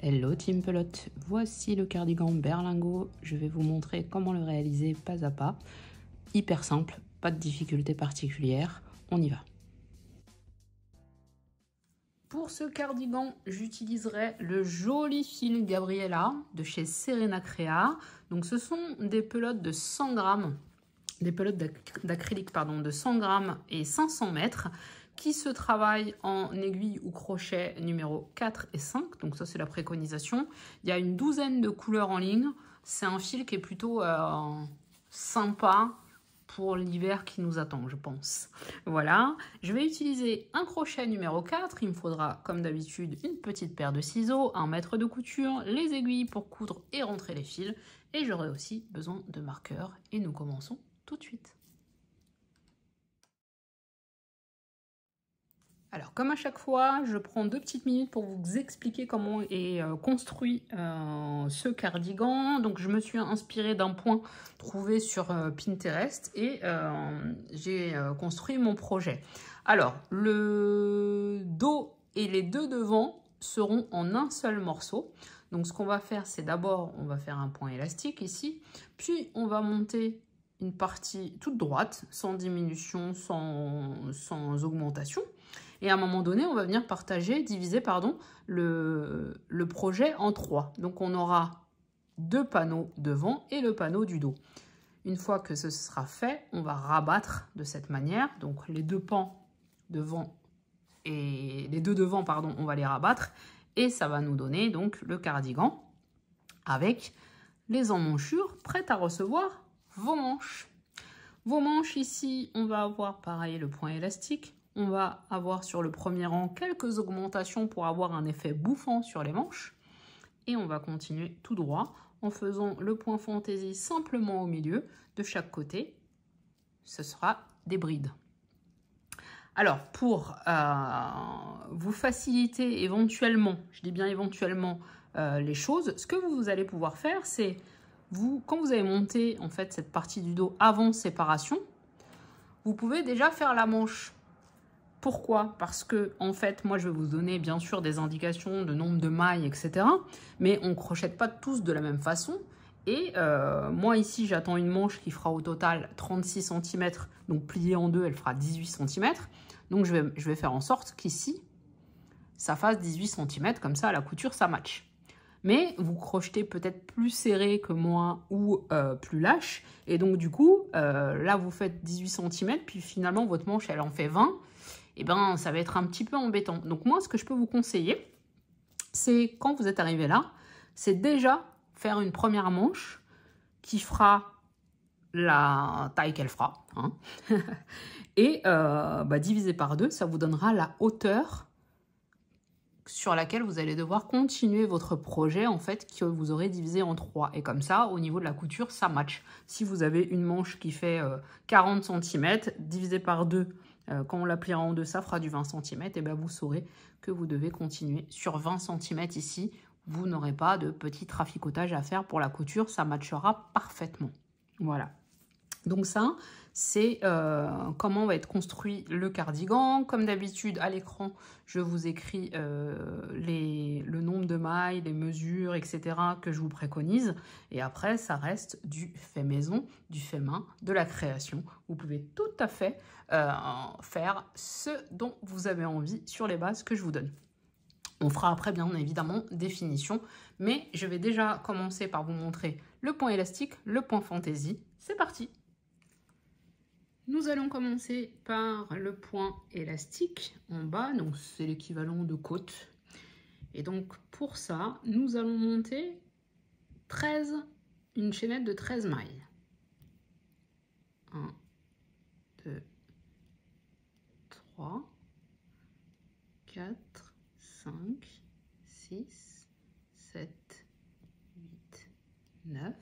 Hello Team Pelote, voici le cardigan berlingot. Je vais vous montrer comment le réaliser pas à pas. Hyper simple, pas de difficulté particulière, on y va. Pour ce cardigan, j'utiliserai le joli fil Gabriella de chez Serena Crea. Donc ce sont des pelotes de 100 grammes, des pelotes d'acrylique de 100 grammes et 500 mètres qui se travaillent en aiguille ou crochet numéro 4 et 5. Donc ça c'est la préconisation. Il y a une douzaine de couleurs en ligne. C'est un fil qui est plutôt sympa pour l'hiver qui nous attend, je pense. Voilà, je vais utiliser un crochet numéro 4. Il me faudra, comme d'habitude, une petite paire de ciseaux, un mètre de couture, les aiguilles pour coudre et rentrer les fils. Et j'aurai aussi besoin de marqueurs. Et nous commençons tout de suite. Alors, comme à chaque fois, je prends 2 petites minutes pour vous expliquer comment est construit ce cardigan. Donc, je me suis inspirée d'un point trouvé sur Pinterest et j'ai construit mon projet. Alors, le dos et les deux devants seront en un seul morceau. Donc, ce qu'on va faire, c'est d'abord, on va faire un point élastique ici, puis on va monter une partie toute droite, sans diminution, sans augmentation. Et à un moment donné, on va venir diviser le projet en 3. Donc, on aura 2 panneaux devant et le panneau du dos. Une fois que ce sera fait, on va rabattre de cette manière. Donc, les deux pans devant et les deux devant, on va les rabattre. Et ça va nous donner donc le cardigan avec les emmanchures prêtes à recevoir vos manches. Vos manches ici, on va avoir pareil le point élastique. On va avoir sur le premier rang quelques augmentations pour avoir un effet bouffant sur les manches. Et on va continuer tout droit en faisant le point fantaisie simplement au milieu de chaque côté. Ce sera des brides. Alors, pour vous faciliter éventuellement, je dis bien éventuellement, les choses, ce que vous allez pouvoir faire, c'est quand vous avez monté en fait cette partie du dos avant séparation, vous pouvez déjà faire la manche. Pourquoi? Parce que, en fait, moi, je vais vous donner, bien sûr, des indications de nombre de mailles, etc. Mais on ne crochette pas tous de la même façon. Et moi, ici, j'attends une manche qui fera au total 36 cm. Donc, pliée en deux, elle fera 18 cm. Donc, je vais faire en sorte qu'ici, ça fasse 18 cm. Comme ça, à la couture, ça match. Mais vous crochetez peut-être plus serré que moi ou plus lâche. Et donc, du coup, là, vous faites 18 cm. Puis, finalement, votre manche, elle en fait 20. Et bien, ça va être un petit peu embêtant. Donc, moi, ce que je peux vous conseiller, c'est quand vous êtes arrivé là, c'est déjà faire une première manche qui fera la taille qu'elle fera. Hein. Et diviser par 2, ça vous donnera la hauteur sur laquelle vous allez devoir continuer votre projet, en fait, que vous aurez divisé en 3. Et comme ça, au niveau de la couture, ça match. Si vous avez une manche qui fait 40 cm, divisé par 2, quand on la pliera en deux, ça fera du 20 cm, et bien vous saurez que vous devez continuer sur 20 cm ici. Vous n'aurez pas de petit traficotage à faire pour la couture, ça matchera parfaitement. Voilà. Donc ça, c'est comment va être construit le cardigan. Comme d'habitude, à l'écran, je vous écris le nombre de mailles, les mesures, etc. que je vous préconise. Et après, ça reste du fait maison, du fait main, de la création. Vous pouvez tout à fait faire ce dont vous avez envie sur les bases que je vous donne. On fera après, bien évidemment, des finitions. Mais je vais déjà commencer par vous montrer le point élastique, le point fantaisie. C'est parti! Nous allons commencer par le point élastique en bas, donc c'est l'équivalent de côte. Et donc pour ça, nous allons monter une chaînette de 13 mailles. 1, 2, 3, 4, 5, 6, 7, 8, 9,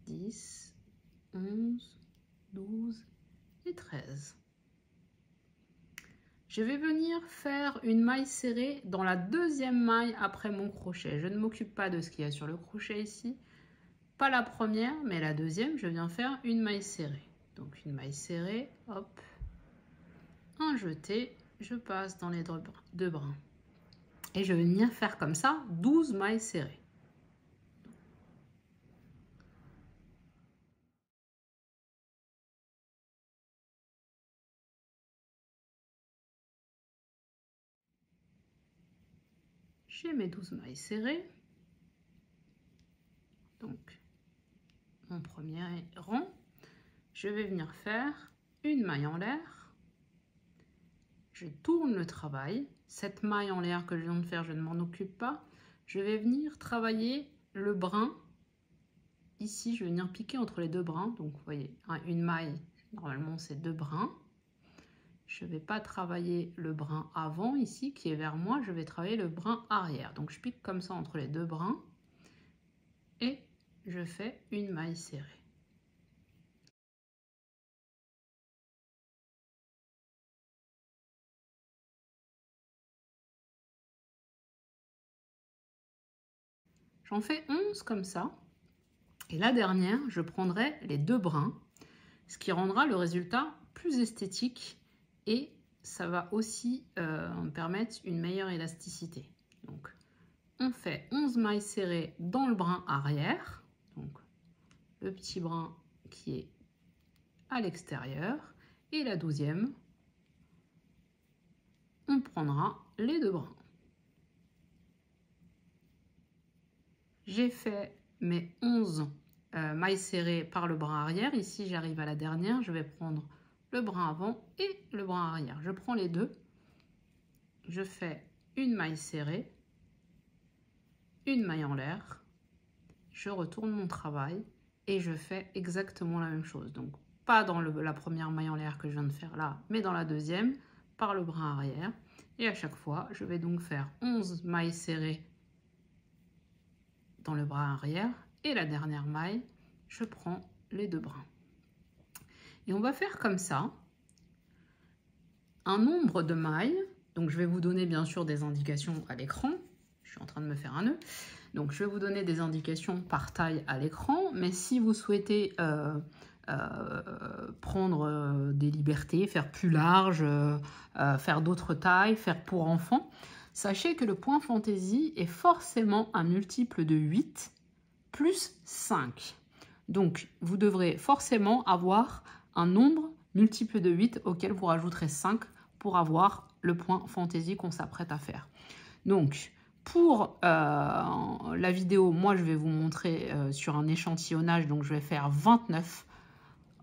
10, 11, 12 et 13. Je vais venir faire une maille serrée dans la deuxième maille après mon crochet. Je ne m'occupe pas de ce qu'il y a sur le crochet ici. Pas la première, mais la deuxième, je viens faire une maille serrée. Donc une maille serrée, hop, un jeté, je passe dans les deux brins. Et je vais venir faire comme ça 12 mailles serrées. J'ai mes 12 mailles serrées. Donc, mon premier rang. Je vais venir faire une maille en l'air. Je tourne le travail. Cette maille en l'air que je viens de faire, je ne m'en occupe pas. Je vais venir travailler le brin. Ici, je vais venir piquer entre les deux brins. Donc, vous voyez, une maille, normalement, c'est 2 brins. Je ne vais pas travailler le brin avant, ici, qui est vers moi. Je vais travailler le brin arrière. Donc, je pique comme ça entre les 2 brins. Et je fais une maille serrée. J'en fais 11 comme ça. Et la dernière, je prendrai les 2 brins, ce qui rendra le résultat plus esthétique et ça va aussi me permettre une meilleure élasticité. Donc, on fait 11 mailles serrées dans le brin arrière, donc le petit brin qui est à l'extérieur, et la 12e, on prendra les 2 brins. J'ai fait mes 11 mailles serrées par le brin arrière. Ici, j'arrive à la dernière. Je vais prendre le brin avant et le brin arrière. Je prends les deux. Je fais une maille serrée, une maille en l'air. Je retourne mon travail et je fais exactement la même chose. Donc, pas dans la première maille en l'air que je viens de faire là, mais dans la deuxième, par le brin arrière. Et à chaque fois, je vais donc faire 11 mailles serrées dans le bras arrière et la dernière maille, je prends les 2 brins. Et on va faire comme ça un nombre de mailles. Donc je vais vous donner bien sûr des indications à l'écran. Je suis en train de me faire un nœud. Donc je vais vous donner des indications par taille à l'écran, mais si vous souhaitez prendre des libertés, faire plus large, faire d'autres tailles, faire pour enfants, sachez que le point fantaisie est forcément un multiple de 8 plus 5. Donc, vous devrez forcément avoir un nombre multiple de 8 auquel vous rajouterez 5 pour avoir le point fantaisie qu'on s'apprête à faire. Donc, pour la vidéo, moi, je vais vous montrer sur un échantillonnage. Donc, je vais faire 29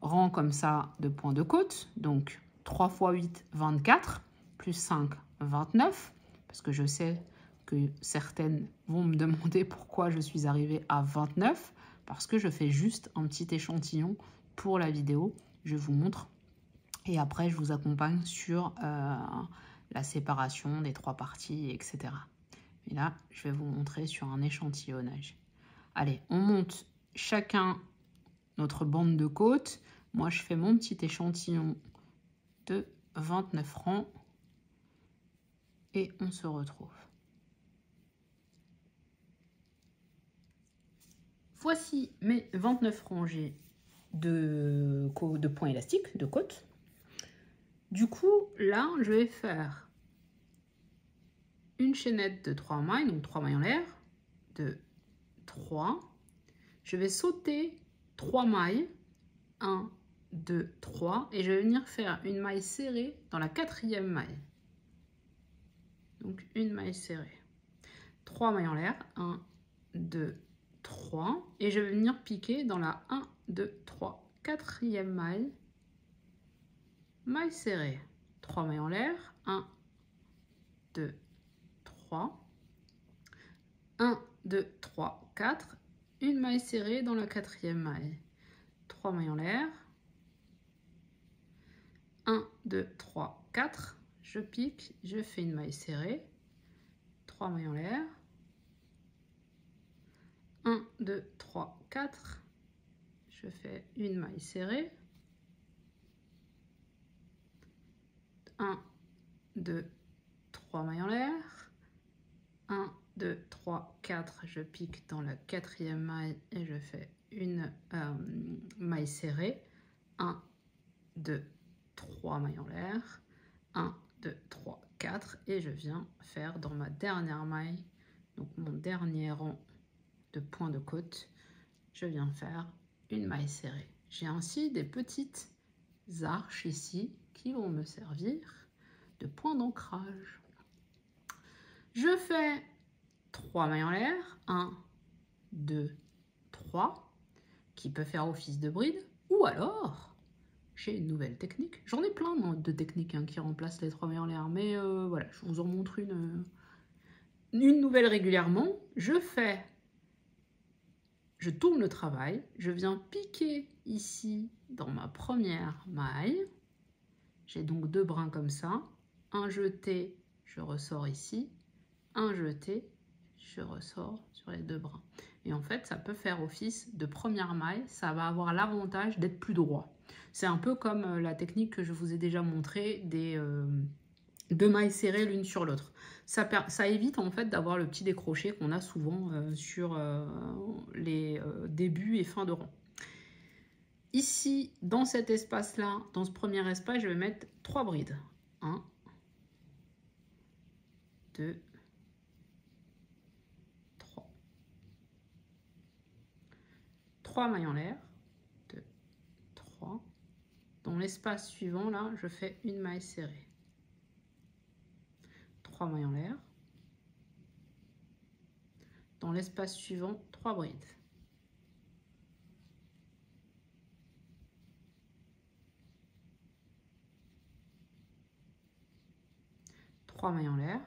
rangs comme ça de points de côte. Donc, 3 x 8, 24, plus 5, 29. Parce que je sais que certaines vont me demander pourquoi je suis arrivée à 29. Parce que je fais juste un petit échantillon pour la vidéo. Je vous montre. Et après, je vous accompagne sur la séparation des 3 parties, etc. Et là, je vais vous montrer sur un échantillonnage. Allez, on monte chacun notre bande de côte. Moi, je fais mon petit échantillon de 29 rangs. Et on se retrouve. Voici mes 29 rangées de points élastiques, de côte. Du coup, là, je vais faire une chaînette de 3 mailles, donc 3 mailles en l'air, de 3. Je vais sauter 3 mailles, 1, 2, 3, et je vais venir faire une maille serrée dans la 4e maille. Donc une maille serrée. 3 mailles en l'air, 1, 2, 3, et je vais venir piquer dans la 1, 2, 3, 4e maille, maille serrée. 3 mailles en l'air, 1, 2, 3, 1, 2, 3, 4, une maille serrée dans la 4e maille. 3 mailles en l'air, 1, 2, 3, 4, je pique, je fais une maille serrée, 3 mailles en l'air, 1, 2, 3, 4, je fais une maille serrée, 1, 2, 3 mailles en l'air, 1, 2, 3, 4, je pique dans la 4e maille et je fais une maille serrée, 1, 2, 3 mailles en l'air, 1, 2, 3, 4 et je viens faire dans ma dernière maille, donc mon dernier rang de point de côte, je viens faire une maille serrée. J'ai ainsi des petites arches ici qui vont me servir de point d'ancrage. Je fais 3 mailles en l'air, 1, 2, 3, qui peut faire office de bride, ou alors j'ai une nouvelle technique. J'en ai plein de techniques hein, qui remplacent les 3 mailles en l'air, mais voilà, je vous en montre une nouvelle régulièrement. Je tourne le travail, je viens piquer ici dans ma première maille. J'ai donc 2 brins comme ça, un jeté, je ressors ici, un jeté, je ressors sur les 2 brins. Et en fait, ça peut faire office de première maille, ça va avoir l'avantage d'être plus droit. C'est un peu comme la technique que je vous ai déjà montrée des 2 mailles serrées l'une sur l'autre. Ça évite en fait d'avoir le petit décroché qu'on a souvent sur les débuts et fins de rang. Ici, dans cet espace-là, dans ce premier espace, je vais mettre 3 brides. 1, 2, 3. 3 mailles en l'air. 2, 3. Dans l'espace suivant, là, je fais une maille serrée. 3 mailles en l'air. Dans l'espace suivant, 3 brides. 3 mailles en l'air.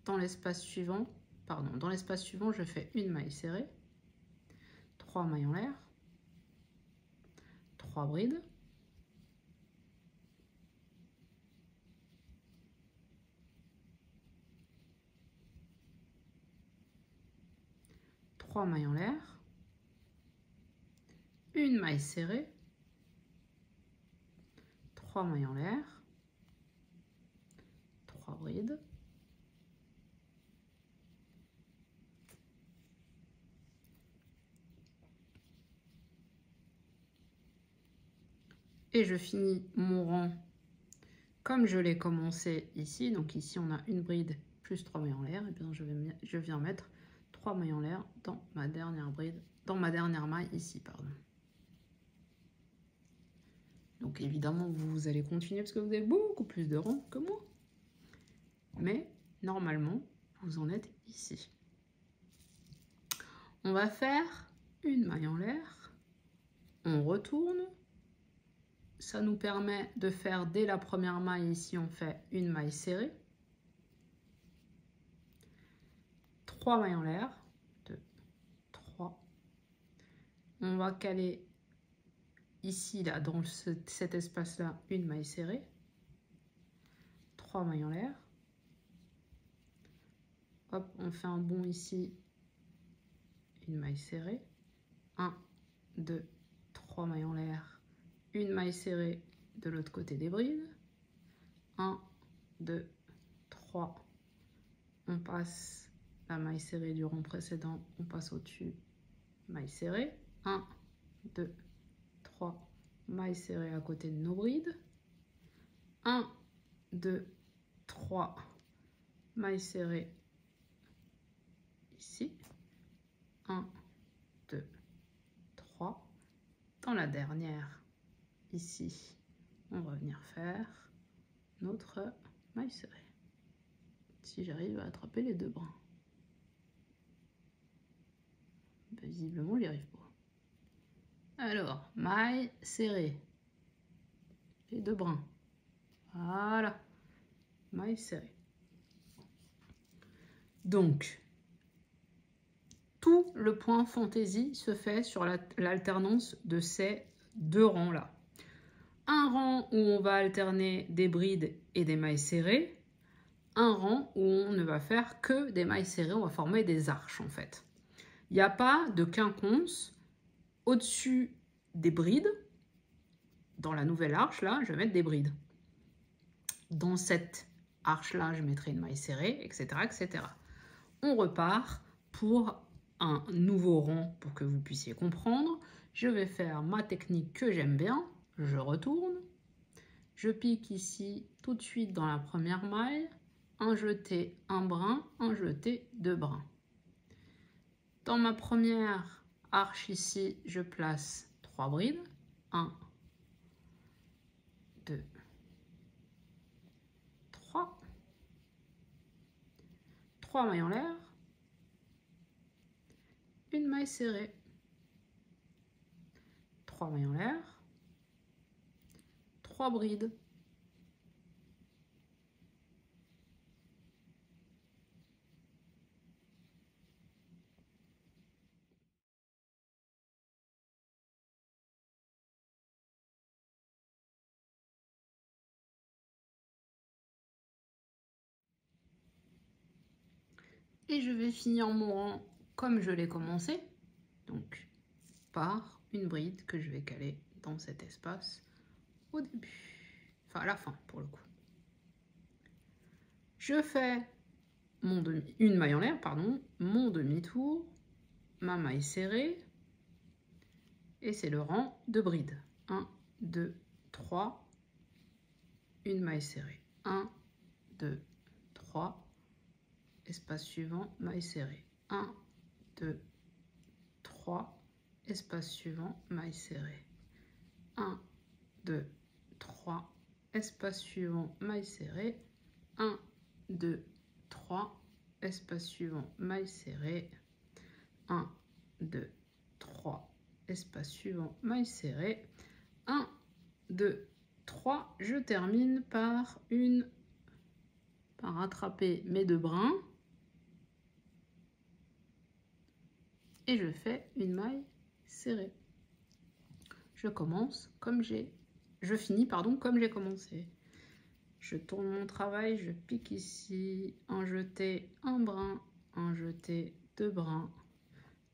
Dans l'espace suivant, je fais une maille serrée, 3 mailles en l'air, 3 brides, 3 mailles en l'air, une maille serrée, 3 mailles en l'air, 3 brides, et je finis mon rang comme je l'ai commencé ici. Donc ici on a une bride plus 3 mailles en l'air, et bien je viens mettre 3 mailles en l'air dans ma dernière bride, dans ma dernière maille ici, pardon. Donc évidemment vous allez continuer parce que vous avez beaucoup plus de rangs que moi, mais normalement vous en êtes ici. On va faire une maille en l'air, on retourne. Ça nous permet de faire dès la première maille, ici on fait une maille serrée, 3 mailles en l'air, 2, 3. On va caler ici, là, dans cet espace-là, une maille serrée, 3 mailles en l'air. Hop, on fait un bond ici, une maille serrée, 1, 2, 3 mailles en l'air, une maille serrée de l'autre côté des brides, 1, 2, 3, on passe la maille serrée du rang précédent, on passe au-dessus, maille serrée, 1, 2, 3, maille serrée à côté de nos brides, 1, 2, 3, maille serrée ici, 1, 2, 3, dans la dernière, ici, on va venir faire notre maille serrée. Si j'arrive à attraper les 2 brins. Visiblement, j'y arrive pas. Alors, maille serrée. Les 2 brins. Voilà. Maille serrée. Donc, tout le point fantaisie se fait sur l'alternance de ces 2 rangs-là. Un rang où on va alterner des brides et des mailles serrées. Un rang où on ne va faire que des mailles serrées, on va former des arches en fait. Il n'y a pas de quinconce au-dessus des brides. Dans la nouvelle arche, là, je vais mettre des brides. Dans cette arche-là, je mettrai une maille serrée, etc., etc. On repart pour un nouveau rang pour que vous puissiez comprendre. Je vais faire ma technique que j'aime bien. Je retourne. Je pique ici tout de suite dans la première maille, un jeté, un brin, un jeté, deux brins. Dans ma première arche ici, je place 3 brides. 1, 2, 3. 3 mailles en l'air. Une maille serrée. 3 mailles en l'air. 3 brides. Et je vais finir mon rang comme je l'ai commencé, donc par une bride que je vais caler dans cet espace au début, enfin à la fin pour le coup. Je fais une maille en l'air, pardon, mon demi-tour, ma maille serrée, et c'est le rang de brides. 1, 2, 3, une maille serrée. 1, 2, 3, espace suivant, maille serrée. 1, 2, 3, espace suivant, maille serrée. 1, 2, 3, espace suivant, maille serrée. 1, 2, 3, espace suivant, maille serrée. 1, 2, 3, espace suivant, maille serrée. 1, 2, 3, je termine par rattraper mes deux brins et je fais une maille serrée. Je finis comme j'ai commencé. Je tourne mon travail, je pique ici, un jeté, un brin, un jeté, deux brins,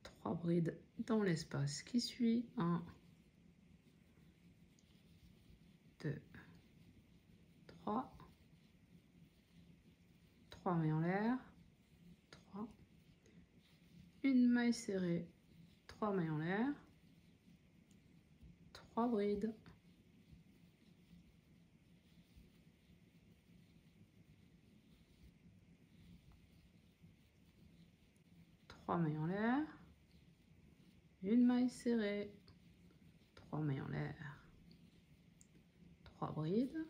3 brides dans l'espace qui suit. 1, 2, 3, 3 mailles en l'air, 3, une maille serrée, 3 mailles en l'air, 3 brides. 3 mailles en l'air, une maille serrée, 3 mailles en l'air, 3 brides,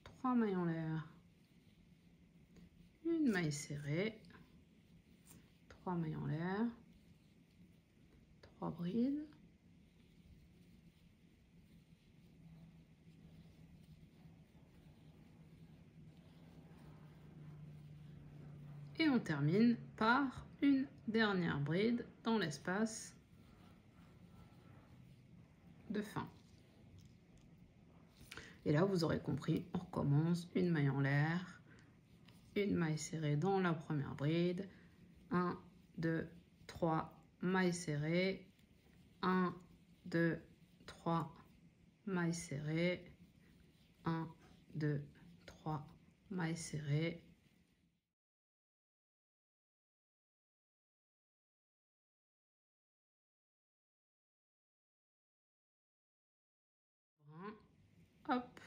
3 mailles en l'air, une maille serrée, 3 mailles en l'air, 3 brides, et on termine par une dernière bride dans l'espace de fin. Et là, vous aurez compris, on recommence une maille en l'air, une maille serrée dans la première bride, 1, 2, 3, maille serrée, 1, 2, 3, maille serrée, 1, 2, 3, maille serrée, hop,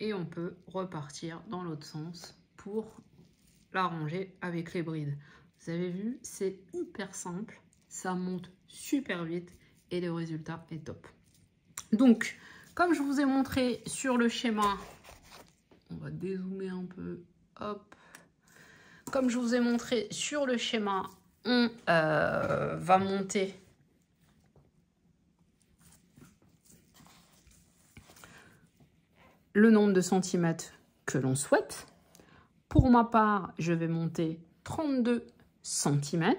et on peut repartir dans l'autre sens pour la ranger avec les brides. Vous avez vu, c'est hyper simple, ça monte super vite et le résultat est top. Donc, comme je vous ai montré sur le schéma, on va dézoomer un peu, hop. Comme je vous ai montré sur le schéma, on va monter le nombre de centimètres que l'on souhaite. Pour ma part, je vais monter 32 cm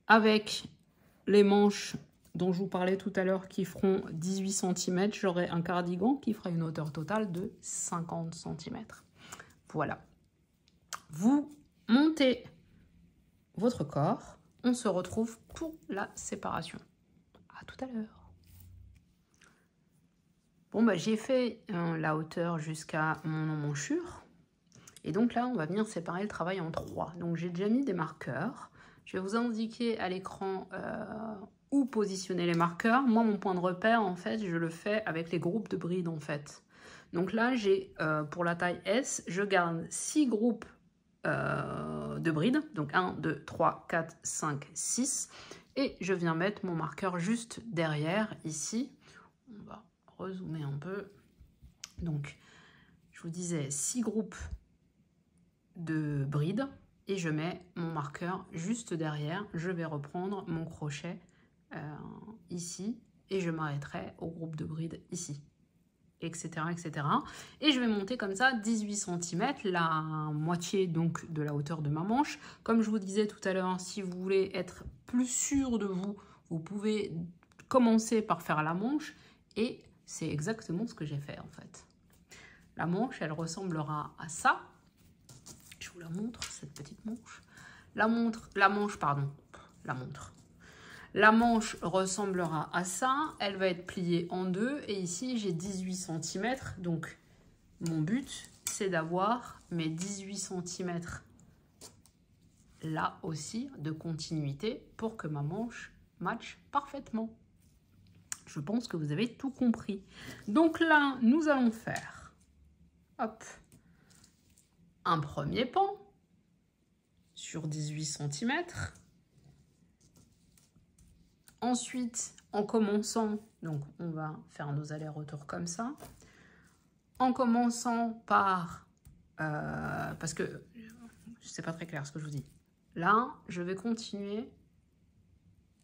avec les manches dont je vous parlais tout à l'heure qui feront 18 cm. J'aurai un cardigan qui fera une hauteur totale de 50 cm. Voilà. Vous montez votre corps. On se retrouve pour la séparation. À tout à l'heure. Bon, bah, j'ai fait la hauteur jusqu'à mon emmanchure. Et donc là, on va venir séparer le travail en 3. Donc j'ai déjà mis des marqueurs. Je vais vous indiquer à l'écran où positionner les marqueurs. Moi, mon point de repère, en fait, je le fais avec les groupes de brides, en fait. Donc là, j'ai pour la taille S, je garde 6 groupes de brides. Donc 1, 2, 3, 4, 5, 6. Et je viens mettre mon marqueur juste derrière, ici. On va rezoomer un peu. Donc, je vous disais 6 groupes de brides. Et je mets mon marqueur juste derrière. Je vais reprendre mon crochet ici. Et je m'arrêterai au groupe de brides ici. Etc, etc. Et je vais monter comme ça 18 cm, la moitié donc de la hauteur de ma manche. Comme je vous disais tout à l'heure, si vous voulez être plus sûr de vous, vous pouvez commencer par faire la manche. Et c'est exactement ce que j'ai fait en fait. La manche, elle ressemblera à ça. Je vous la montre, cette petite manche. La manche ressemblera à ça, elle va être pliée en deux et ici j'ai 18 cm. Donc mon but c'est d'avoir mes 18 cm là aussi de continuité pour que ma manche matche parfaitement. Je pense que vous avez tout compris. Donc là nous allons faire hop, un premier pan sur 18 cm. Ensuite, en commençant, donc on va faire nos allers-retours comme ça, en commençant par, parce que c'est pas très clair ce que je vous dis, là je vais continuer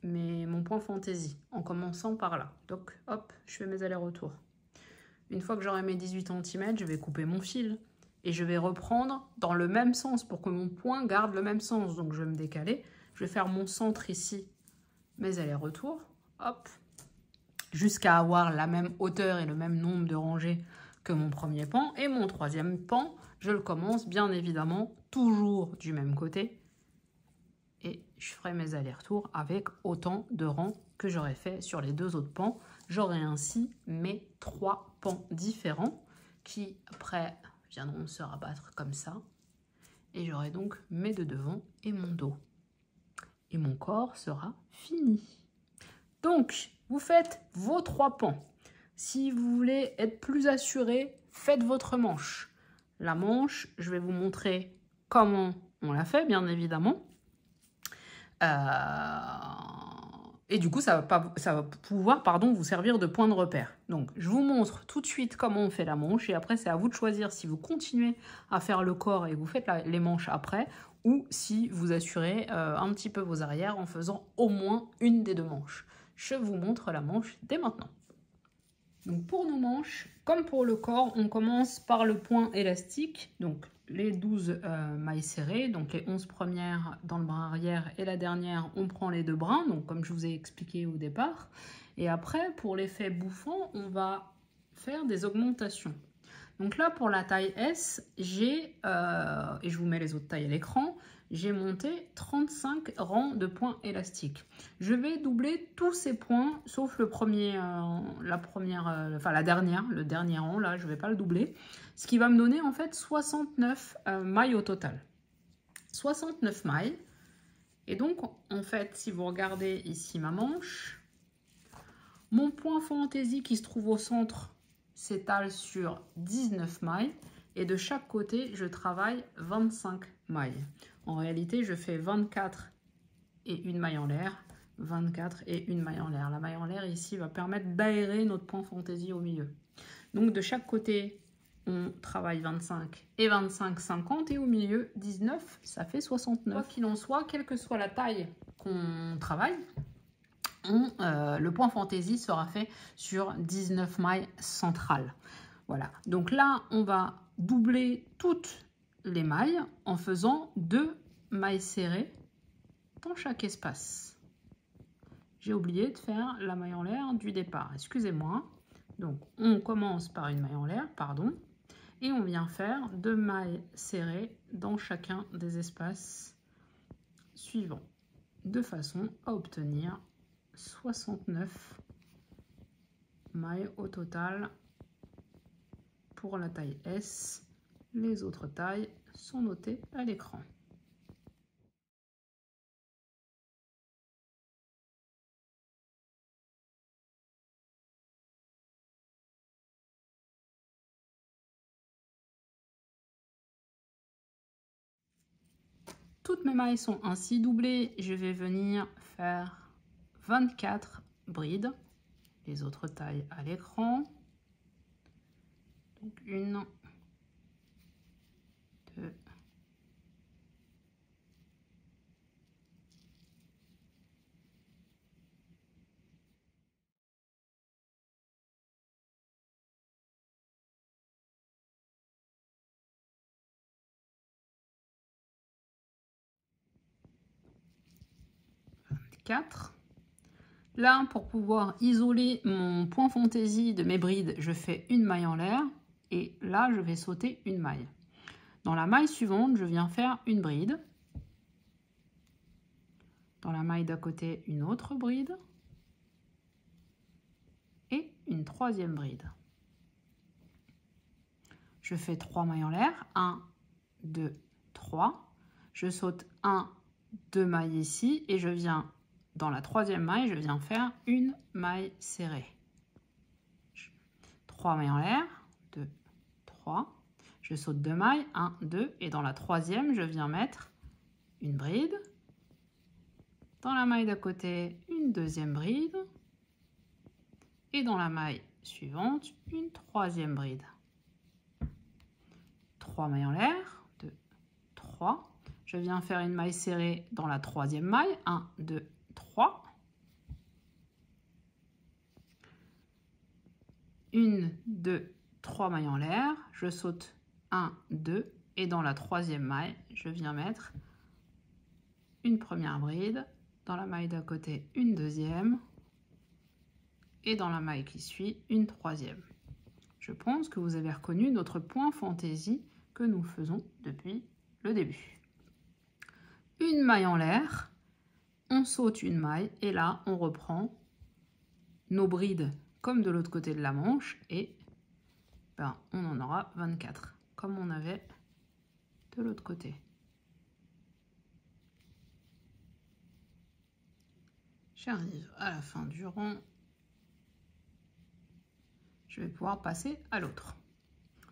mon point fantaisie en commençant par là, donc hop, je fais mes allers-retours. Une fois que j'aurai mes 18 cm, je vais couper mon fil et je vais reprendre dans le même sens pour que mon point garde le même sens, donc je vais me décaler, je vais faire mon centre ici, mes allers-retours, hop, jusqu'à avoir la même hauteur et le même nombre de rangées que mon premier pan. Et mon troisième pan, je le commence bien évidemment toujours du même côté. Et je ferai mes allers-retours avec autant de rangs que j'aurais fait sur les deux autres pans. J'aurai ainsi mes 3 pans différents qui après viendront se rabattre comme ça. Et j'aurai donc mes deux devants et mon dos. Et mon corps sera fini. Donc, vous faites vos 3 pans. Si vous voulez être plus assuré, faites votre manche. La manche, je vais vous montrer comment on la fait, bien évidemment. Et du coup, ça va pouvoir vous servir de point de repère. Donc, je vous montre tout de suite comment on fait la manche. Et après, c'est à vous de choisir si vous continuez à faire le corps et vous faites les manches après, ou si vous assurez un petit peu vos arrières en faisant au moins une des 2 manches. Je vous montre la manche dès maintenant. Donc pour nos manches, comme pour le corps, on commence par le point élastique, donc les 12 mailles serrées, donc les 11 premières dans le bras arrière et la dernière, on prend les 2 brins, donc comme je vous ai expliqué au départ. Et après, pour l'effet bouffant, on va faire des augmentations. Donc là, pour la taille S, j'ai, et je vous mets les autres tailles à l'écran, j'ai monté 35 rangs de points élastiques. Je vais doubler tous ces points, sauf le premier, le dernier rang, là, je ne vais pas le doubler. Ce qui va me donner en fait 69 mailles au total. 69 mailles. Et donc, en fait, si vous regardez ici ma manche, mon point fantaisie qui se trouve au centre s'étale sur 19 mailles. Et de chaque côté, je travaille 25 mailles. En réalité, je fais 24 et une maille en l'air, 24 et une maille en l'air. La maille en l'air ici va permettre d'aérer notre point fantaisie au milieu. Donc de chaque côté, on travaille 25 et 25, 50 et au milieu 19, ça fait 69. Quoi qu'il en soit, quelle que soit la taille qu'on travaille, le point fantaisie sera fait sur 19 mailles centrales. Voilà, donc là, on va doubler toutes les mailles en faisant 2 mailles serrées dans chaque espace. J'ai oublié de faire la maille en l'air du départ, excusez-moi. Donc, on commence par une maille en l'air, pardon, et on vient faire 2 mailles serrées dans chacun des espaces suivants, de façon à obtenir 69 mailles au total pour la taille S. Les autres tailles sont notées à l'écran. Toutes mes mailles sont ainsi doublées. Je vais venir faire 24 brides. Les autres tailles à l'écran. Donc 1, 2, 4. Là, pour pouvoir isoler mon point fantaisie de mes brides, je fais une maille en l'air et là, je vais sauter une maille. Dans la maille suivante, je viens faire une bride. Dans la maille d'à côté, une autre bride et une troisième bride. Je fais 3 mailles en l'air, 1, 2, 3. Je saute 1, 2 mailles ici et je viens dans la troisième maille, je viens faire une maille serrée. 3 mailles en l'air, 2, 3. Je saute 2 mailles, 1, 2 et dans la troisième, je viens mettre une bride. Dans la maille d'à côté, une deuxième bride. Et dans la maille suivante, une troisième bride. 3 mailles en l'air, 2, 3. Je viens faire une maille serrée dans la troisième maille, 1, 2, 3. 1, 2, 3 mailles en l'air. Je saute 1, 2 et dans la troisième maille, je viens mettre une première bride. Dans la maille d'à côté, une deuxième. Et dans la maille qui suit, une troisième. Je pense que vous avez reconnu notre point fantaisie que nous faisons depuis le début. Une maille en l'air, on saute une maille et là on reprend nos brides comme de l'autre côté de la manche et ben, on en aura 24 comme on avait de l'autre côté. J'arrive à la fin du rang. Je vais pouvoir passer à l'autre.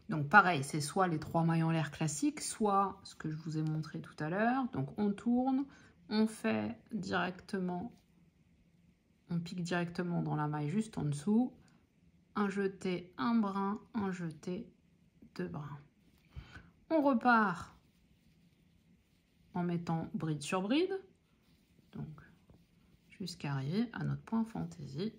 Donc pareil, c'est soit les 3 mailles en l'air classiques, soit ce que je vous ai montré tout à l'heure. Donc on tourne, on fait directement, on pique directement dans la maille juste en dessous. Un jeté, un brin, un jeté, 2 brins. On repart en mettant bride sur bride. Donc jusqu'à arriver à notre point fantaisie.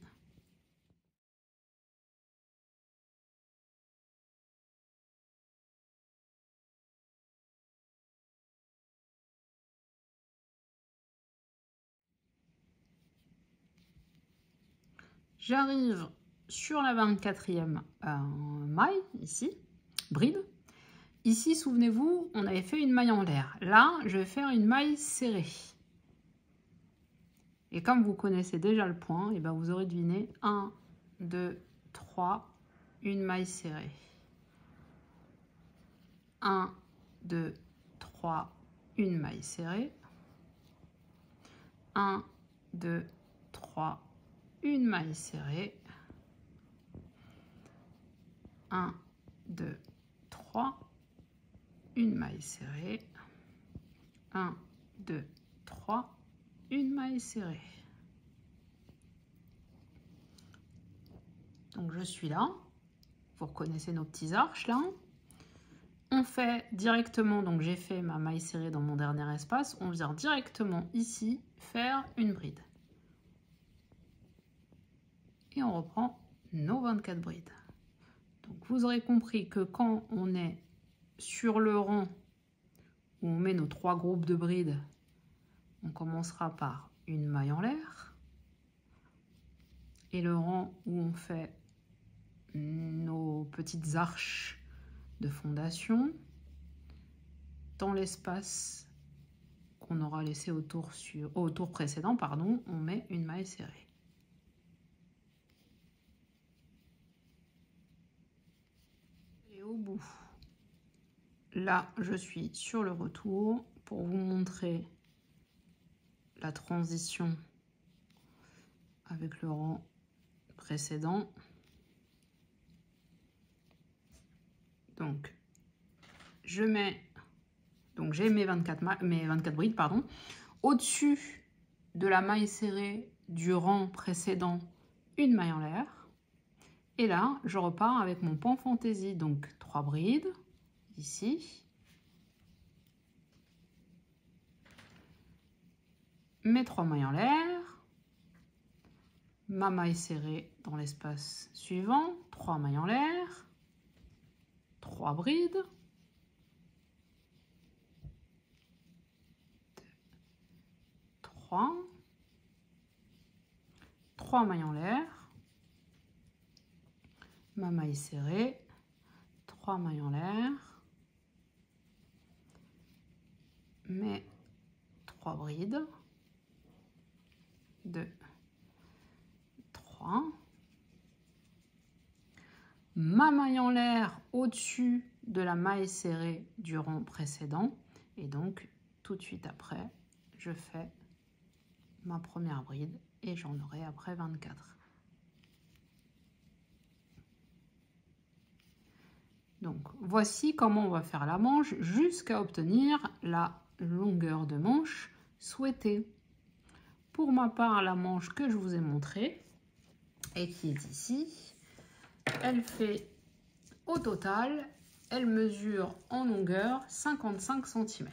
J'arrive sur la 24e maille, ici, bride. Ici, souvenez-vous, on avait fait une maille en l'air. Là, je vais faire une maille serrée. Et comme vous connaissez déjà le point, et ben vous aurez deviné 1, 2, 3, une maille serrée. 1, 2, 3, une maille serrée. 1, 2, 3, une maille serrée. 1, 2, 3, une maille serrée. 1, 2, 3, une maille serrée. Donc je suis là. Vous reconnaissez nos petits arches là. On fait directement, donc j'ai fait ma maille serrée dans mon dernier espace. On vient directement ici faire une bride. Et on reprend nos 24 brides. Donc vous aurez compris que quand on est sur le rang où on met nos 3 groupes de brides, on commencera par une maille en l'air. Et le rang où on fait nos petites arches de fondation, dans l'espace qu'on aura laissé au tour précédent, pardon, on met une maille serrée. Et au bout là, je suis sur le retour pour vous montrer la transition avec le rang précédent. Donc, je mets, donc j'ai mes 24 brides, pardon, au-dessus de la maille serrée du rang précédent, une maille en l'air. Et là, je repars avec mon pan fantaisie, donc 3 brides, ici. Mes 3 mailles en l'air. Ma maille serrée dans l'espace suivant, 3 mailles en l'air. 3 brides. 2, 3. 3 mailles en l'air. Ma maille serrée, 3 mailles en l'air, mes 3 brides, 2, 3, ma maille en l'air au-dessus de la maille serrée du rang précédent, et donc tout de suite après, je fais ma première bride et j'en aurai après 24. Donc, voici comment on va faire la manche jusqu'à obtenir la longueur de manche souhaitée. Pour ma part, la manche que je vous ai montrée et qui est ici, elle fait au total, elle mesure en longueur 55 cm.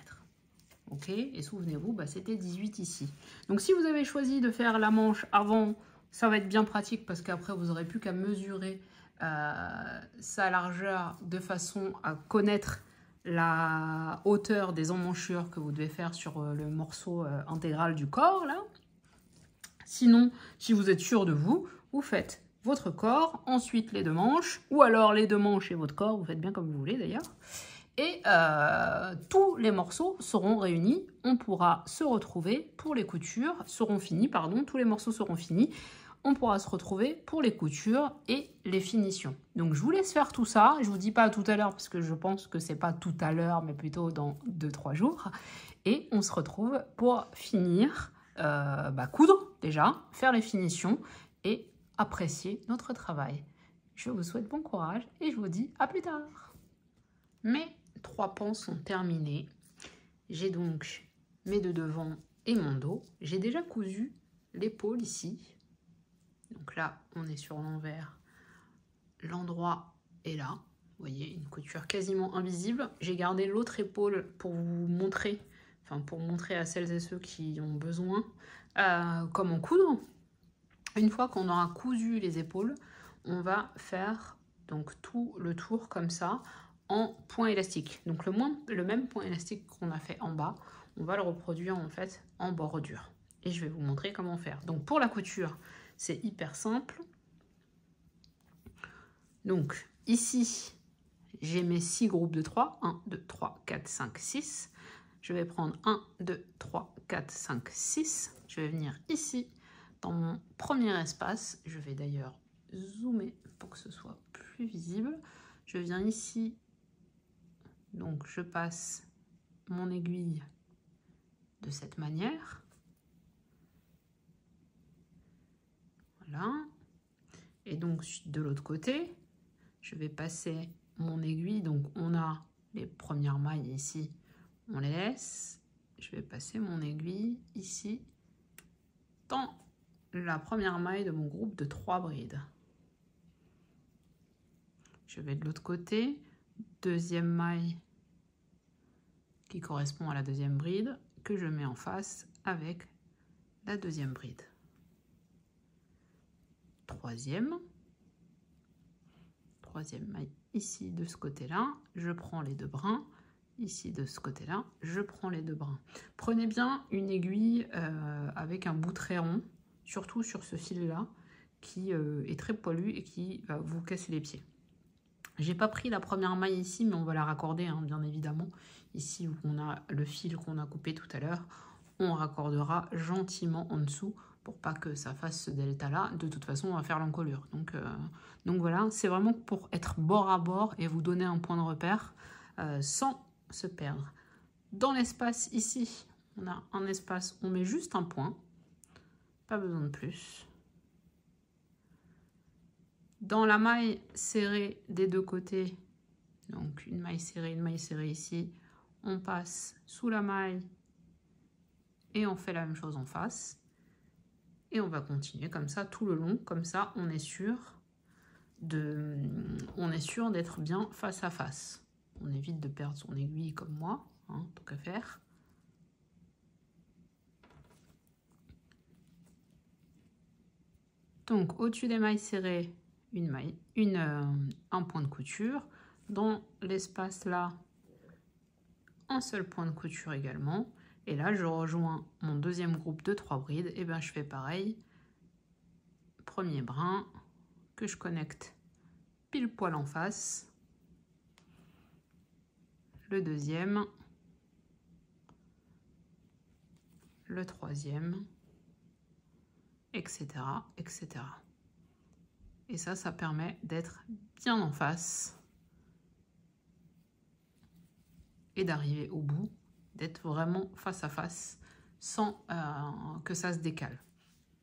Ok, et souvenez-vous, c'était 18 ici. Donc, si vous avez choisi de faire la manche avant, ça va être bien pratique parce qu'après, vous n'aurez plus qu'à mesurer sa largeur de façon à connaître la hauteur des emmanchures que vous devez faire sur le morceau intégral du corps là. Sinon, si vous êtes sûr de vous, vous faites votre corps, ensuite les 2 manches, ou alors les 2 manches et votre corps, vous faites bien comme vous voulez d'ailleurs. Et tous les morceaux seront réunis, on pourra se retrouver pour les coutures, seront finis, pardon, tous les morceaux seront finis. On pourra se retrouver pour les coutures et les finitions. Donc, je vous laisse faire tout ça. Je ne vous dis pas tout à l'heure parce que je pense que ce n'est pas tout à l'heure, mais plutôt dans 2-3 jours. Et on se retrouve pour finir, coudre déjà, faire les finitions et apprécier notre travail. Je vous souhaite bon courage et je vous dis à plus tard. Mes 3 pans sont terminés. J'ai donc mes 2 devants et mon dos. J'ai déjà cousu l'épaule ici. Donc là, on est sur l'envers, l'endroit est là. Vous voyez, une couture quasiment invisible. J'ai gardé l'autre épaule pour vous montrer, pour montrer à celles et ceux qui ont besoin comment coudre. Une fois qu'on aura cousu les épaules, on va faire donc tout le tour comme ça en point élastique. Donc le même point élastique qu'on a fait en bas, on va le reproduire en fait en bordure. Et je vais vous montrer comment faire. Donc pour la couture, c'est hyper simple. Donc ici, j'ai mes 6 groupes de 3. 1, 2, 3, 4, 5, 6. Je vais prendre 1, 2, 3, 4, 5, 6. Je vais venir ici, dans mon premier espace. Je vais d'ailleurs zoomer pour que ce soit plus visible. Je viens ici, donc je passe mon aiguille de cette manière. Voilà. Et donc de l'autre côté, je vais passer mon aiguille. Donc on a les premières mailles ici, on les laisse. Je vais passer mon aiguille ici dans la première maille de mon groupe de 3 brides. Je vais de l'autre côté, deuxième maille qui correspond à la deuxième bride que je mets en face avec la deuxième bride. Troisième maille ici de ce côté-là, je prends les 2 brins. Ici de ce côté-là, je prends les 2 brins. Prenez bien une aiguille avec un bout très rond, surtout sur ce fil-là, qui est très poilu et qui va vous casser les pieds. J'ai pas pris la première maille ici, mais on va la raccorder, hein, bien évidemment. Ici où on a le fil qu'on a coupé tout à l'heure, on raccordera gentiment en dessous pour pas que ça fasse ce delta-là. De toute façon, on va faire l'encolure. Donc voilà, c'est vraiment pour être bord à bord et vous donner un point de repère sans se perdre. Dans l'espace ici, on a un espace, on met juste un point, pas besoin de plus. Dans la maille serrée des deux côtés, donc une maille serrée ici, on passe sous la maille et on fait la même chose en face. Et on va continuer comme ça tout le long, comme ça on est sûr d'être bien face à face. On évite de perdre son aiguille comme moi, hein, tant qu'à faire. Donc au-dessus des mailles serrées, un point de couture. Dans l'espace là, un seul point de couture également. Et là, je rejoins mon deuxième groupe de 3 brides. Et bien, je fais pareil. Premier brin que je connecte pile poil en face. Le deuxième. Le troisième. Etc. etc. Et ça permet d'être bien en face. Et d'arriver au bout, d'être vraiment face à face sans que ça se décale.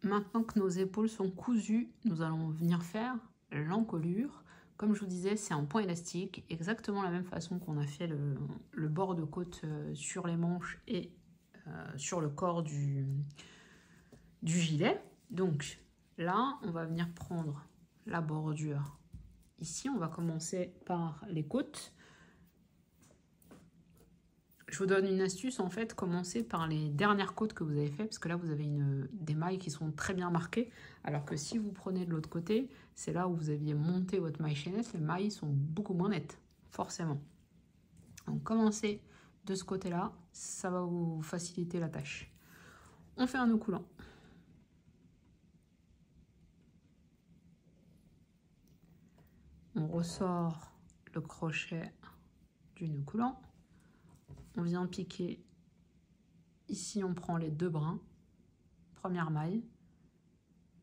Maintenant que nos épaules sont cousues, nous allons venir faire l'encolure. Comme je vous disais, c'est un point élastique, exactement la même façon qu'on a fait le bord de côte sur les manches et sur le corps du gilet. Donc là, on va venir prendre la bordure. Ici, on va commencer par les côtes. Je vous donne une astuce, en fait, commencez par les dernières côtes que vous avez fait, parce que là, vous avez des mailles qui sont très bien marquées, alors que si vous prenez de l'autre côté, c'est là où vous aviez monté votre maille chaînette, les mailles sont beaucoup moins nettes, forcément. Donc, commencez de ce côté-là, ça va vous faciliter la tâche. On fait un nœud coulant. On ressort le crochet du nœud coulant. On vient piquer, ici on prend les 2 brins, première maille,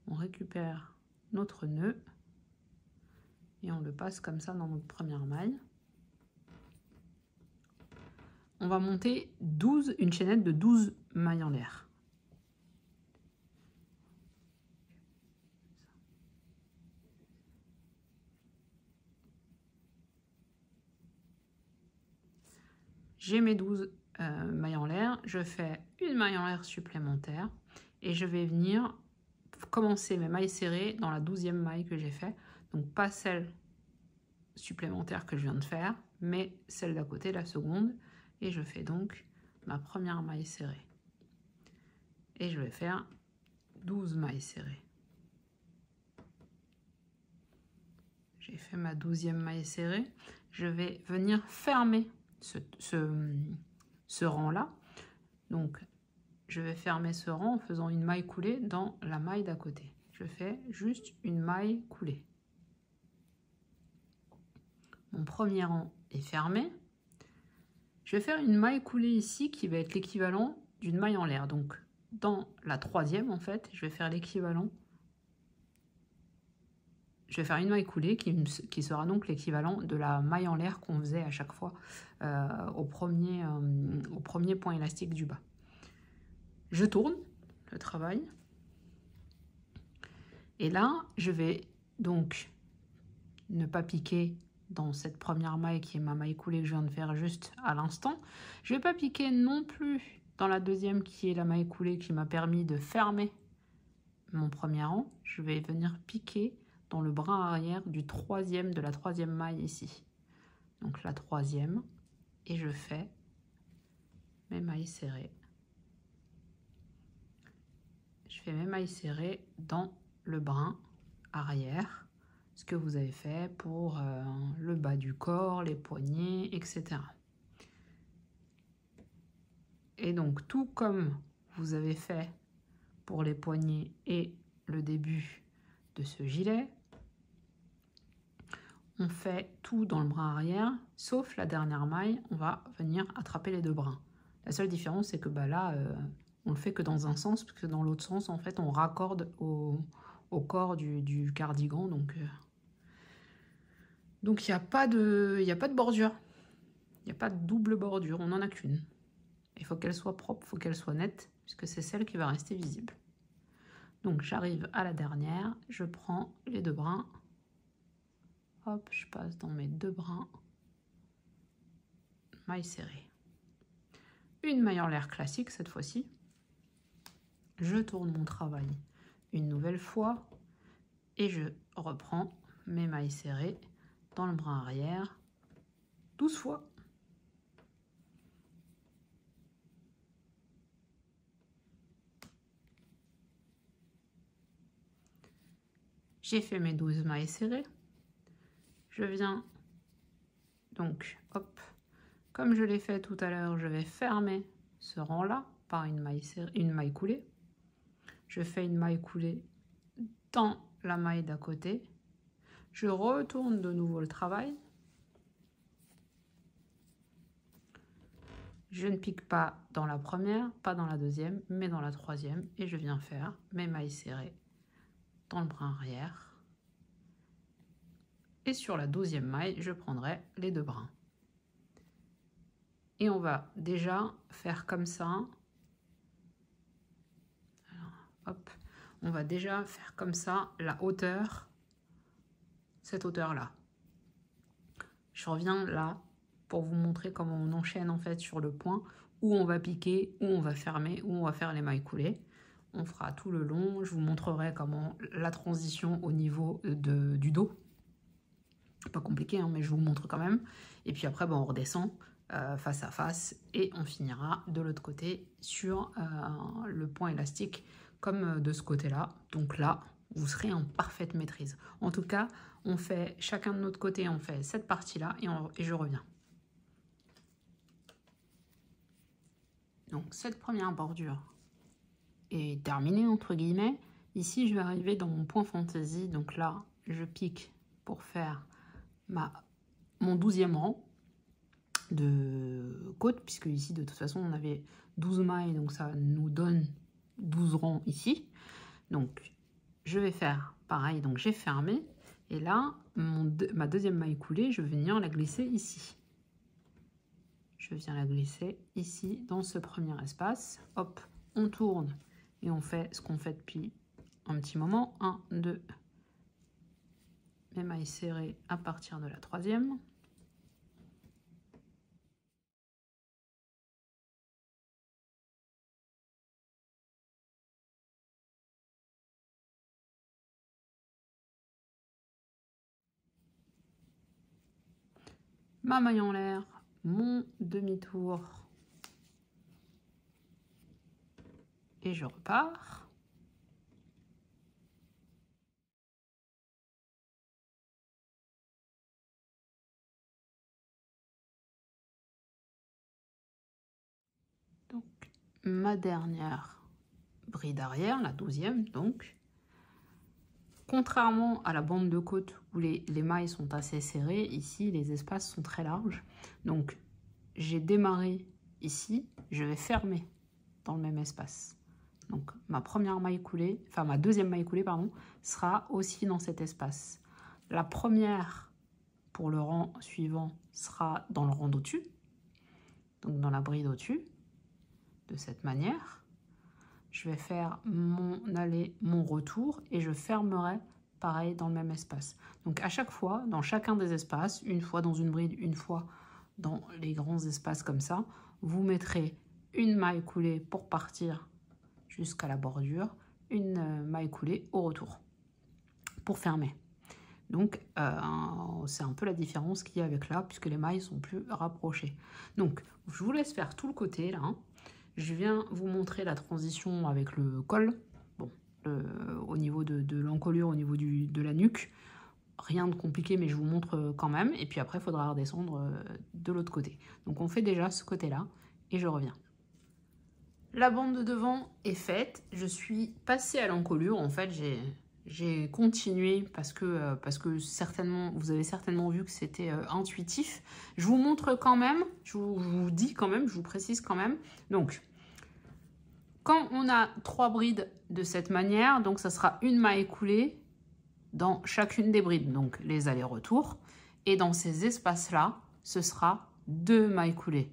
on récupère notre nœud et on le passe comme ça dans notre première maille. On va monter une chaînette de 12 mailles en l'air. J'ai mes 12 mailles en l'air, je fais une maille en l'air supplémentaire et je vais venir commencer mes mailles serrées dans la 12e maille que j'ai fait. Donc pas celle supplémentaire que je viens de faire, mais celle d'à côté, la seconde. Et je fais donc ma première maille serrée. Et je vais faire 12 mailles serrées. J'ai fait ma 12e maille serrée. Je vais venir fermer ce rang-là. Donc, je vais fermer ce rang en faisant une maille coulée dans la maille d'à côté. Je fais juste une maille coulée. Mon premier rang est fermé. Je vais faire une maille coulée ici qui va être l'équivalent d'une maille en l'air. Donc, dans la 3e, en fait, je vais faire l'équivalent. Je vais faire une maille coulée qui sera donc l'équivalent de la maille en l'air qu'on faisait à chaque fois au premier point élastique du bas. Je tourne le travail. Et là, je vais donc ne pas piquer dans cette première maille qui est ma maille coulée que je viens de faire juste à l'instant. Je ne vais pas piquer non plus dans la 2e qui est la maille coulée qui m'a permis de fermer mon premier rang. Je vais venir piquer dans le brin arrière de la 3e maille ici. Donc la 3e, et je fais mes mailles serrées. Je fais mes mailles serrées dans le brin arrière, ce que vous avez fait pour le bas du corps, les poignets, etc. Et donc tout comme vous avez fait pour les poignets et le début de ce gilet, on fait tout dans le brin arrière, sauf la dernière maille, on va venir attraper les 2 brins. La seule différence, c'est que là, on le fait que dans un sens, parce que dans l'autre sens, en fait, on raccorde au corps du cardigan. Donc il n'y a pas de bordure. Il n'y a pas de double bordure, on n'en a qu'une. Il faut qu'elle soit propre, il faut qu'elle soit nette, puisque c'est celle qui va rester visible. Donc j'arrive à la dernière, je prends les 2 brins, hop, je passe dans mes 2 brins, maille serrée. Une maille en l'air classique cette fois-ci. Je tourne mon travail une nouvelle fois et je reprends mes mailles serrées dans le brin arrière 12 fois. J'ai fait mes 12 mailles serrées. Je viens donc, hop, comme je l'ai fait tout à l'heure, je vais fermer ce rang-là par une maille coulée. Je fais une maille coulée dans la maille d'à côté. Je retourne de nouveau le travail. Je ne pique pas dans la première, pas dans la deuxième, mais dans la troisième. Et je viens faire mes mailles serrées dans le brin arrière. Et sur la 12e maille, je prendrai les 2 brins. Et on va déjà faire comme ça. Alors, hop, on va déjà faire comme ça la hauteur, cette hauteur-là. Je reviens là pour vous montrer comment on enchaîne en fait sur le point, où on va piquer, où on va fermer, où on va faire les mailles coulées. On fera tout le long. Je vous montrerai comment la transition au niveau du dos. Pas compliqué, hein, mais je vous montre quand même. Et puis après, on redescend face à face et on finira de l'autre côté sur le point élastique comme de ce côté-là. Donc là, vous serez en parfaite maîtrise. En tout cas, on fait chacun de notre côté, on fait cette partie-là et je reviens. Donc cette première bordure est terminée entre guillemets. Ici, je vais arriver dans mon point fantaisie. Donc là, je pique pour faire mon 12e rang de côte, puisque ici, de toute façon, on avait 12 mailles, donc ça nous donne 12 rangs ici. Donc, je vais faire pareil. Donc, j'ai fermé. Et là, ma 2e maille coulée, je vais venir la glisser ici. Je viens la glisser ici, dans ce premier espace. Hop, on tourne et on fait ce qu'on fait depuis un petit moment. 1, 2, mes mailles serrées à partir de la 3e. Ma maille en l'air, mon demi-tour. Et je repars. Donc, ma dernière bride arrière, la 12e, donc. Contrairement à la bande de côte où les mailles sont assez serrées, ici les espaces sont très larges. Donc j'ai démarré ici, je vais fermer dans le même espace. Donc ma première maille coulée, enfin ma 2e maille coulée, pardon, sera aussi dans cet espace. La première pour le rang suivant sera dans le rang d'au-dessus, donc dans la bride au-dessus, de cette manière. Je vais faire mon aller, mon retour et je fermerai pareil dans le même espace. Donc à chaque fois, dans chacun des espaces, une fois dans une bride, une fois dans les grands espaces comme ça, vous mettrez une maille coulée pour partir jusqu'à la bordure, une maille coulée au retour pour fermer. Donc c'est un peu la différence qu'il y a avec là, puisque les mailles sont plus rapprochées. Donc je vous laisse faire tout le côté là, hein. Je viens vous montrer la transition avec le col, bon, au niveau de l'encolure, au niveau de la nuque. Rien de compliqué, mais je vous montre quand même. Et puis après, il faudra redescendre de l'autre côté. Donc on fait déjà ce côté-là et je reviens. La bande de devant est faite. Je suis passée à l'encolure. En fait, j'ai continué parce que certainement, vous avez certainement vu que c'était intuitif. Je vous montre quand même, je vous dis quand même, je vous précise quand même. Donc, quand on a 3 brides de cette manière, donc ça sera une maille coulée dans chacune des brides, donc les allers-retours. Et dans ces espaces-là, ce sera 2 mailles coulées,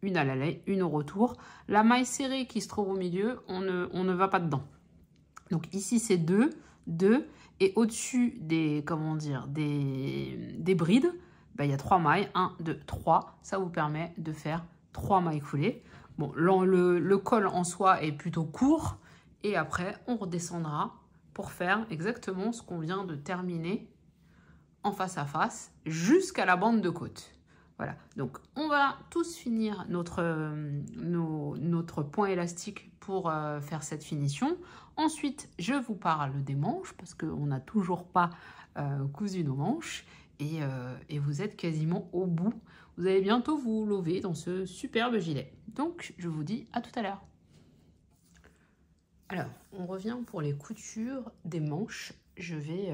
une à l'aller, une au retour. La maille serrée qui se trouve au milieu, on ne va pas dedans. Donc ici c'est 2, 2, et au-dessus des, comment dire, des brides, ben, il y a 3 mailles, 1, 2, 3. Ça vous permet de faire 3 mailles coulées. Bon, le col en soi est plutôt court, et après on redescendra pour faire exactement ce qu'on vient de terminer en face à face jusqu'à la bande de côte. Voilà, donc on va tous finir notre point élastique pour faire cette finition. Ensuite, je vous parle des manches parce qu'on n'a toujours pas cousu nos manches et vous êtes quasiment au bout. Vous allez bientôt vous lever dans ce superbe gilet. Donc, je vous dis à tout à l'heure. Alors, on revient pour les coutures des manches. Je vais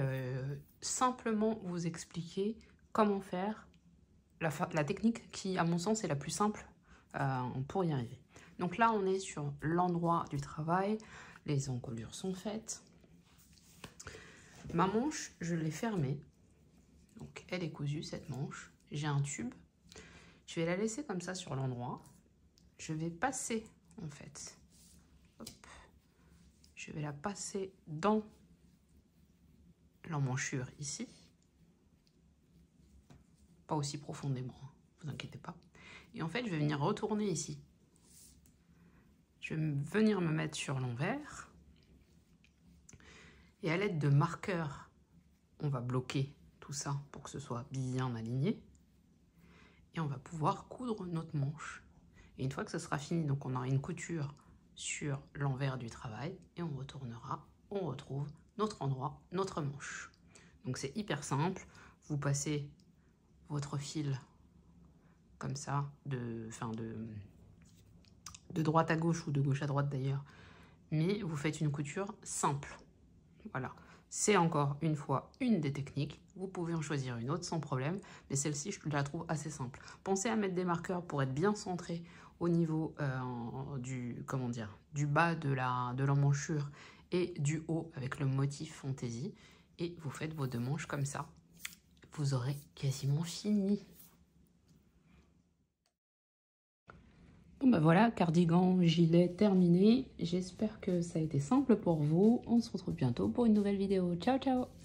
simplement vous expliquer comment faire la technique qui, à mon sens, est la plus simple pour y arriver. Donc là, on est sur l'endroit du travail. Les encolures sont faites. Ma manche, je l'ai fermée. Donc, elle est cousue, cette manche. J'ai un tube. Je vais la laisser comme ça sur l'endroit. Je vais passer, en fait. Hop. Je vais la passer dans l'emmanchure ici. Pas aussi profondément, hein, vous inquiétez pas. Et en fait, je vais venir retourner ici. Je vais venir me mettre sur l'envers. Et à l'aide de marqueurs, on va bloquer tout ça pour que ce soit bien aligné. Et on va pouvoir coudre notre manche. Et une fois que ce sera fini, donc on aura une couture sur l'envers du travail. Et on retournera, on retrouve notre endroit, notre manche. Donc c'est hyper simple. Vous passez votre fil comme ça, de droite à gauche ou de gauche à droite d'ailleurs, mais vous faites une couture simple. Voilà, c'est encore une fois une des techniques. Vous pouvez en choisir une autre sans problème, mais celle-ci, je la trouve assez simple. Pensez à mettre des marqueurs pour être bien centré au niveau du bas de l'emmanchure et du haut avec le motif fantaisie. Et vous faites vos 2 manches comme ça. Vous aurez quasiment fini. Bon ben voilà, cardigan, gilet terminé. J'espère que ça a été simple pour vous. On se retrouve bientôt pour une nouvelle vidéo. Ciao, ciao!